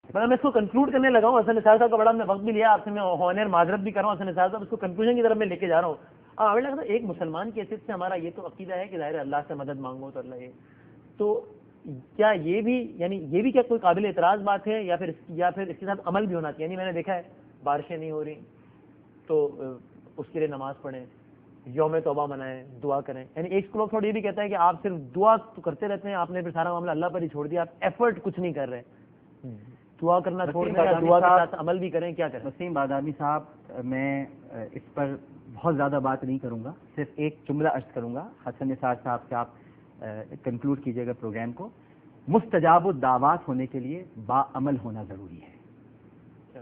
میں اس کو کنکلوڈ کرنے لگا ہوں. حسن نثار صاحب کا بڑا میں وقت بھی لیا آپ سے, میں ہونر معذرت بھی کر رہا ہوں حسن نثار صاحب, اس کو کنکلوژن کی طرف میں لے کے جا رہا ہوں. ہمیں لگتا ہے ایک مسلمان کی حیثیت سے ہمارا یہ تو عقیدہ ہے کہ ظاہر اللہ سے مدد مانگو تو اللہ یہ, تو کیا یہ بھی یعنی یہ بھی کیا کوئی قابل اعتراض بات ہے, یا پھر اس کے ساتھ عمل بھی ہونا چاہیے؟ یعنی میں نے دیکھا ہے بارشیں نہیں ہو رہی تو اس کے لیے نماز پڑھیں, یوم توبہ منائیں, دعا کریں. یعنی ایک اسکول آف تھاٹ یہ بھی کہتا ہے کہ آپ صرف دعا تو کرتے رہتے ہیں, آپ نے پھر سارا معاملہ اللہ پر ہی چھوڑ دیا, آپ ایفرٹ کچھ نہیں کر رہے. دعا کرنا چھوڑ دیں یا دعا کے ساتھ عمل بھی کریں, کیا کریں؟ وسیم بادامی صاحب, میں اس پر بہت زیادہ بات نہیں کروں گا, صرف ایک جملہ عرض کروں گا. حسن نثار صاحب سے آپ کنکلوڈ کیجیے گا پروگرام کو. مستجاب الدعوات ہونے کے لیے با عمل ہونا ضروری ہے.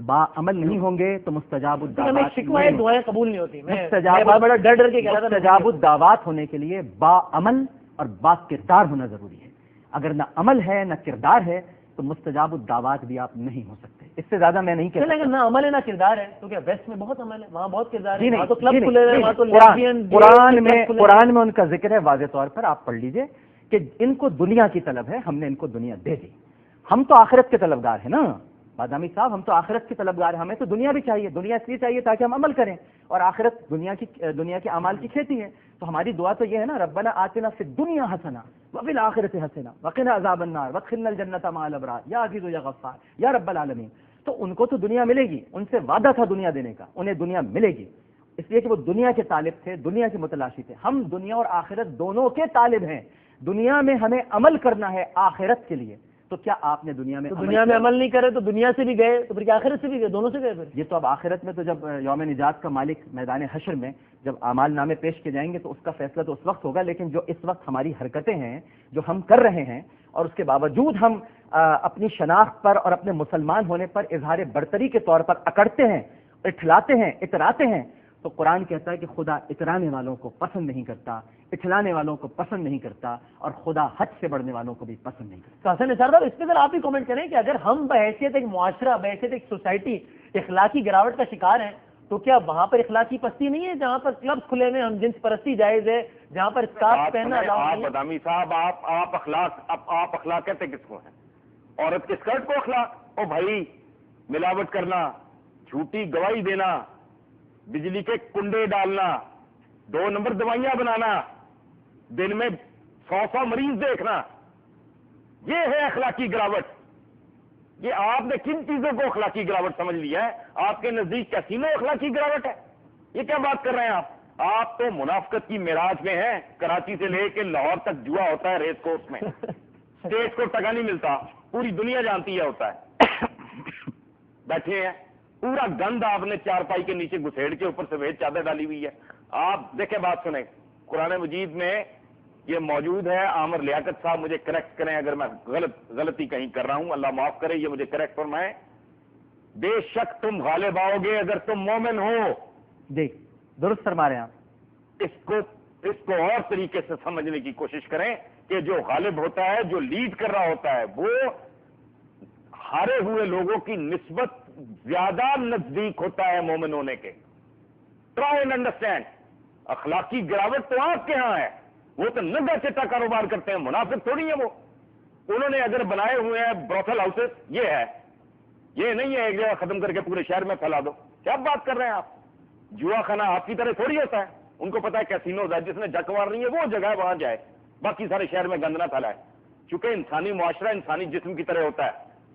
با عمل نہیں ہوں گے تو مستجاب الدعوات دعائیں قبول نہیں ہوتی. مستجاب الدعوات ہونے کے لیے با عمل اور با کردار ہونا ضروری ہے. اگر نہ عمل ہے نہ کردار ہے تو مستجاب الدعوات بھی آپ نہیں ہو سکتے. اس سے زیادہ میں نہیں کہتا. لیکن نہ عمل ہے نہ کردار ہے, تو کیا ویسٹ میں بہت عمل ہے, وہاں بہت کردار ہے, وہاں تو کلب کھلے ہوئے ہیں, وہاں تو قرآن میں ان کا ذکر ہے واضح طور پر, آپ پڑھ لیجئے کہ ان کو دنیا کی طلب ہے, ہم نے ان کو دنیا دے دی. ہم تو آخرت کے طلبگار ہیں نا بادامی صاحب, ہم تو آخرت کی طلبگار ہیں. ہمیں تو دنیا بھی چاہیے, دنیا اس لیے چاہیے تاکہ ہم عمل کریں, اور آخرت دنیا کی اعمال کی کھیتی ہے. تو ہماری دعا تو یہ ہے نا, ربنا آتنا فی الدنیا حسنہ وفی الآخرۃ حسنہ وقنا عذاب النار وادخلنا الجنۃ مع الابرار یا عزیز یا غفار یا رب العالمین. تو ان کو تو دنیا ملے گی, ان سے وعدہ تھا دنیا دینے کا, انہیں دنیا ملے گی, اس لیے کہ وہ دنیا کے طالب تھے, دنیا کے متلاشی تھے. ہم دنیا اور آخرت دونوں کے طالب ہیں. دنیا میں ہمیں عمل کرنا ہے آخرت کے لیے. تو کیا آپ نے دنیا میں عمل نہیں کرے تو دنیا سے بھی گئے, تو پھر کیا آخرت سے بھی گئے, دونوں سے گئے پھر. یہ تو اب آخرت میں تو جب یوم نجات کا مالک میدان حشر میں جب اعمال نامے پیش کیے جائیں گے تو اس کا فیصلہ تو اس وقت ہوگا. لیکن جو اس وقت ہماری حرکتیں ہیں, جو ہم کر رہے ہیں, اور اس کے باوجود ہم اپنی شناخت پر اور اپنے مسلمان ہونے پر اظہار برتری کے طور پر اکڑتے ہیں, اٹھلاتے ہیں, اتراتے ہیں, تو قرآن کہتا ہے کہ خدا اترانے والوں کو پسند نہیں کرتا, اٹھلانے والوں کو پسند نہیں کرتا, اور خدا حد سے بڑھنے والوں کو بھی پسند نہیں کرتا. حسن نثار صاحب, اس پہ ذرا آپ ہی کامنٹ کریں کہ اگر ہم بحیثیت ایک معاشرہ, بحیثیت ایک سوسائٹی اخلاقی گراوٹ کا شکار ہیں, تو کیا وہاں پر اخلاقی پستی نہیں ہے جہاں پر کلبs کھلے ہوئے, ہم جنس پرستی جائز ہے, جہاں پر اسکارف پہننا الاؤ نہیں ہے؟ بادامی صاحب, آپ اخلاق کہتے کس کو ہیں؟ عورت کے اسکرٹ کو اخلاق؟ او بھائی, ملاوٹ کرنا, جھوٹی گواہی دینا, بجلی کے کنڈے ڈالنا, 2 نمبر دوائیاں بنانا, دن میں 100 مریض دیکھنا, یہ ہے اخلاقی گراوٹ. یہ آپ نے کن چیزوں کو اخلاقی گراوٹ سمجھ لیا ہے؟ آپ کے نزدیک کیسینو اخلاقی گراوٹ ہے؟ یہ کیا بات کر رہے ہیں آپ؟ آپ تو منافقت کی معراج میں ہیں. کراچی سے لے کے لاہور تک جوا ہوتا ہے ریس کورس میں, اسٹیٹ کو ٹکا نہیں ملتا, پوری دنیا جانتی ہے ہوتا ہے. بیٹھے ہیں, پورا گند آپ نے چارپائی کے نیچے گھسیڑ کے اوپر سفید چادر ڈالی ہوئی ہے. آپ دیکھیں, بات سنیں, قرآن مجید میں یہ موجود ہے. عامر لیاقت صاحب مجھے کریکٹ کریں اگر میں غلطی کہیں کر رہا ہوں, اللہ معاف کرے, یہ مجھے کریکٹ فرمائیں. بے شک تم غالب آؤ گے اگر تم مومن ہو. دیکھ, درست فرما رہے ہیں آپ. اس کو اور طریقے سے سمجھنے کی کوشش کریں کہ جو غالب ہوتا ہے, جو لیڈ کر رہا ہوتا ہے, وہ ہارے ہوئے لوگوں کی نسبت زیادہ نزدیک ہوتا ہے مومن ہونے کے. Try and understand. اخلاقی گراوٹ تو آپ کے ہاں ہے, وہ تو ننگا چٹا کاروبار کرتے ہیں, منافق تھوڑی ہے وہ. انہوں نے اگر بنائے ہوئے ہیں بروتھل ہاؤسز, یہ ہے, یہ نہیں ہے ایک جگہ ختم کر کے پورے شہر میں پھیلا دو. کیا بات کر رہے ہیں آپ؟ جوا خانہ آپ کی طرح تھوڑی ہوتا ہے. ان کو پتا ہے کیسینوز ہے, جس نے جک مارنی ہے وہ جگہ ہے, وہاں جائے, باقی سارے شہر میں گند نہ پھیلائے. چونکہ انسانی معاشرہ انسانی جسم کی طرح ہوتا ہے,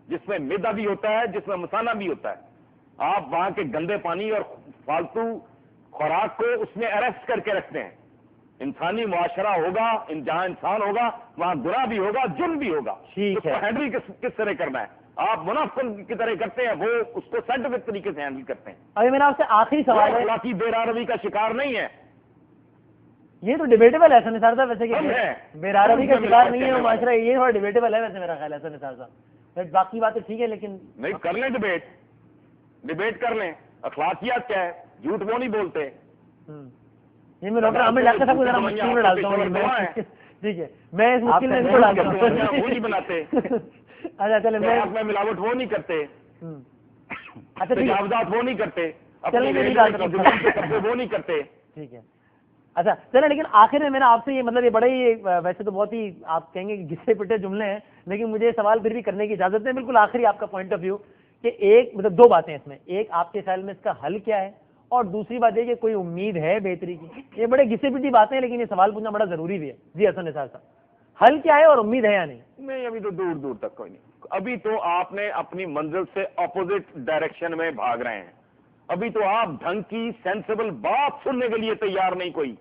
جس میں میدا بھی ہوتا ہے, جس میں مسانہ بھی ہوتا ہے. آپ وہاں کے گندے پانی اور فالتو خوراک کو اس میں اریسٹ کر کے رکھتے ہیں. انسانی معاشرہ ہوگا, جہاں انسان ہوگا وہاں گناہ بھی ہوگا, جرم بھی ہوگا. اس کو ہینڈل کس طرح کرنا ہے؟ آپ منافق کی طرح کرتے ہیں, وہ اس کو سائنٹیفک طریقے سے ہینڈل کرتے ہیں. ابھی میرا آپ سے آخری سوال ہے, اخلاقی بے روی کا شکار نہیں ہے. یہ تو ڈیبیٹیبل ہے حسن نثار صاحب, ویسے کہ بے روی کا شکار نہیں ہے وہ معاشرہ, یہ تھوڑا ڈیبیٹیبل ہے ویسے میرا خیال ہے حسن نثار صاحب. باقی باتیں ٹھیک ہے, لیکن نہیں, کر لیں ڈبیٹ کر لیں. اخلاقیات کیا ہے؟ جھوٹ وہ نہیں بولتے. یہ میں ڈاکٹر عامر لیاقت صاحب کو ذرا مشکل میں ڈالتا ہوں. ٹھیک ہے, میں اس مشکل میں ان کو ڈالتا ہوں. وہ نہیں بناتے. اچھا چلے, میں ملاوٹ وہ نہیں کرتے, تجاوزات وہ نہیں کرتے, وہ نہیں کرتے. ٹھیک ہے, اچھا چلیں، لیکن آخر میں میرا آپ سے یہ مطلب یہ بڑے ہی ویسے تو بہت ہی آپ کہیں گے کہ گھسے پٹے جملے ہیں، لیکن مجھے یہ سوال پھر بھی کرنے کی اجازت ہے، بالکل آخری آپ کا پوائنٹ آف ویو کہ ایک مطلب دو باتیں اس میں، ایک آپ کے خیال میں اس کا حل کیا ہے، اور دوسری بات یہ کہ کوئی امید ہے بہتری کی. یہ بڑے گھسے پٹی باتیں ہیں لیکن یہ سوال پوچھنا بڑا ضروری بھی ہے. جی حسن نثار صاحب، حل کیا ہے اور امید ہے یا نہیں؟ نہیں ابھی تو دور دور تک کوئی نہیں. ابھی تو آپ نے اپنی منزل سے اپوزٹ ڈائریکشن میں بھاگ رہے ہیں. ابھی تو آپ ڈھنگ کی سینسیبل بات سننے کے لیے تیار نہیں. کوئی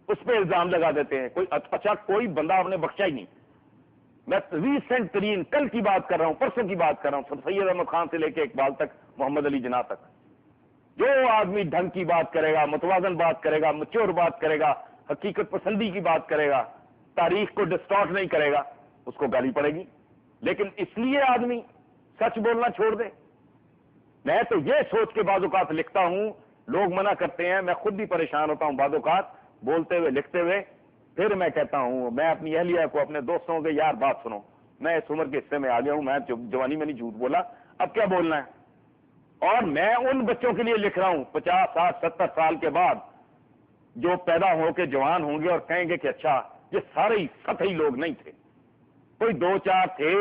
اس پہ الزام لگا دیتے ہیں. کوئی اچھا کوئی بندہ آپ نے بخشا ہی نہیں. میں ریسنٹ ترین کل کی بات کر رہا ہوں، پرسوں کی بات کر رہا ہوں، سید احمد خان سے لے کے اقبال تک، محمد علی جناح تک. جو آدمی ڈھنگ کی بات کرے گا، متوازن بات کرے گا، مچور بات کرے گا، حقیقت پسندی کی بات کرے گا، تاریخ کو ڈسٹارٹ نہیں کرے گا، اس کو گالی پڑے گی. لیکن اس لیے آدمی سچ بولنا چھوڑ دے. میں تو یہ سوچ کے بعض اوقات لکھتا ہوں، لوگ منع کرتے ہیں، میں خود بھی پریشان ہوتا ہوں بعض اوقات بولتے ہوئے لکھتے ہوئے. پھر میں کہتا ہوں، میں اپنی اہلیہ کو، اپنے دوستوں کے، یار بات سنو، میں اس عمر کے حصے میں آ گیا ہوں، میں جوانی میں نہیں جھوٹ بولا، اب کیا بولنا ہے. اور میں ان بچوں کے لیے لکھ رہا ہوں 50 60 70 سال کے بعد جو پیدا ہو کے جوان ہوں گے اور کہیں گے کہ اچھا یہ سارے ہی سطحی لوگ نہیں تھے، کوئی دو چار تھے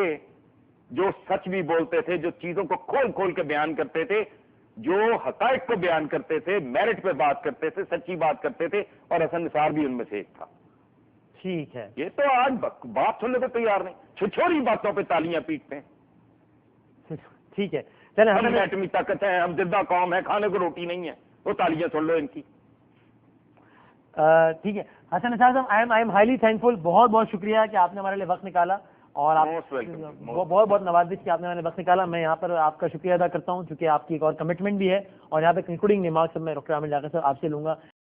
جو سچ بھی بولتے تھے، جو چیزوں کو کھول کھول کے بیان کرتے تھے، جو حقائق کو بیان کرتے تھے، میرٹ پہ بات کرتے تھے، سچی بات کرتے تھے، اور حسن نثار بھی ان میں سے ایک تھا. ٹھیک ہے، یہ تو آج بات سننے کو تیار نہیں، چھوٹی باتوں پہ تالیاں پیٹتے ہیں. ٹھیک ہے چلیں ہم حسن ایٹمی طاقت ہیں، ہم زندہ قوم ہے، کھانے کو روٹی نہیں ہے، وہ تالیاں سن لو ان کی. ٹھیک ہے حسن نثار صاحب، آئی ایم ہائیلی تھینک فل. بہت بہت شکریہ کہ آپ نے ہمارے لیے وقت نکالا، اور آپ Most welcome. بہت بہت نوازش کہ آپ نے ہمارے وقت نکالا. میں یہاں پر آپ کا شکریہ ادا کرتا ہوں، چونکہ آپ کی ایک اور کمٹمنٹ بھی ہے. اور یہاں پہ کنکلوڈنگ ریمارکس میں ڈاکٹر عامر جاقر صاحب آپ سے لوں گا.